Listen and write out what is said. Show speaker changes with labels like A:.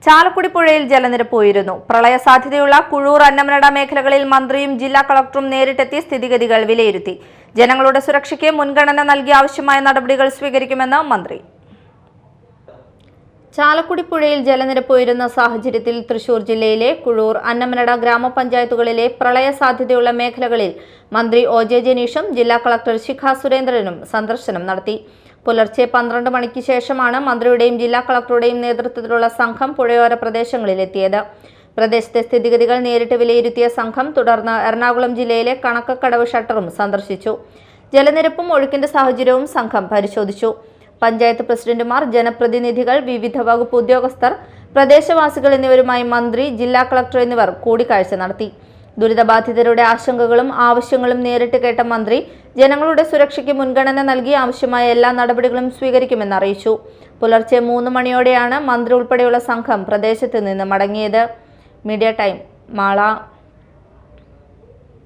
A: ചാലക്കുടി പുഴയിൽ ജലനിരപ്പ് ഉയരുന്നു. പ്രളയ സാധ്യതയുള്ള കുഴൂർ, അന്നമനട മേഖലകളിൽ മന്ത്രിയും ജില്ലാ കളക്ടറും നേരിട്ടെത്തി സ്ഥിതിഗതികൾ വിലയിരുത്തി. ജനങ്ങളുടെ സുരക്ഷയ്ക്ക് മുൻഗണന നൽകി ആവശ്യമായ നടപടികൾ സ്വീകരിക്കുമെന്ന് മന്ത്രി. ചാലക്കുടി പുഴയിൽ ജലനിരപ്പ് ഉയരുന്ന സാഹചര്യത്തിൽ തൃശൂർ ജില്ലയിലെ കുഴൂർ, അന്നമനട ഗ്രാമപഞ്ചായത്തുകളിലെ പ്രളയ സാധ്യതയുള്ള മേഖലകളിൽ മന്ത്രി ഒ.ജെ. ജനീഷും ജില്ലാ കളക്ടർ ശിഖ സുരേന്ദ്രനും സന്ദർശനം നടത്തി. പുലർച്ചെ 12 മണിക്ക് ശേഷമാണ് മന്ത്രിയുടെയും ജില്ലാ കളക്ടറുടെയും നേതൃത്വത്തിലുള്ള സംഘം പുഴയോര പ്രദേശങ്ങളിലെത്തിയത്. പ്രദേശത്തെ സ്ഥിതിഗതികൾ നേരിട്ട് വിലയിരുത്തിയ സംഘം തുടർന്ന് എറണാകുളം ജില്ലയിലെ കണക്കക്കടവ് ഷട്ടറും സന്ദർശിച്ചു. ജലനിരപ്പും ഒഴുക്കിന്റെ സാഹചര്യവും സംഘം പരിശോധിച്ചു. പഞ്ചായത്ത് പ്രസിഡന്റുമാർ, ജനപ്രതിനിധികൾ, വിവിധ വകുപ്പ് ഉദ്യോഗസ്ഥർ, പ്രദേശവാസികൾ എന്നിവരുമായി മന്ത്രി, ജില്ലാ കളക്ടർ എന്നിവർ കൂടിക്കാഴ്ച നടത്തി. ദുരിതബാധിതരുടെ ആശങ്കകളും ആവശ്യങ്ങളും നേരിട്ട് കേട്ട മന്ത്രി ജനങ്ങളുടെ സുരക്ഷയ്ക്ക് മുൻഗണന നൽകി ആവശ്യമായ എല്ലാ നടപടികളും സ്വീകരിക്കുമെന്ന് അറിയിച്ചു. പുലർച്ചെ 3 മണിയോടെയാണ് മന്ത്രി ഉൾപ്പെടെയുള്ള സംഘം പ്രദേശത്ത് നിന്ന് മടങ്ങിയത്. Media time, Mala.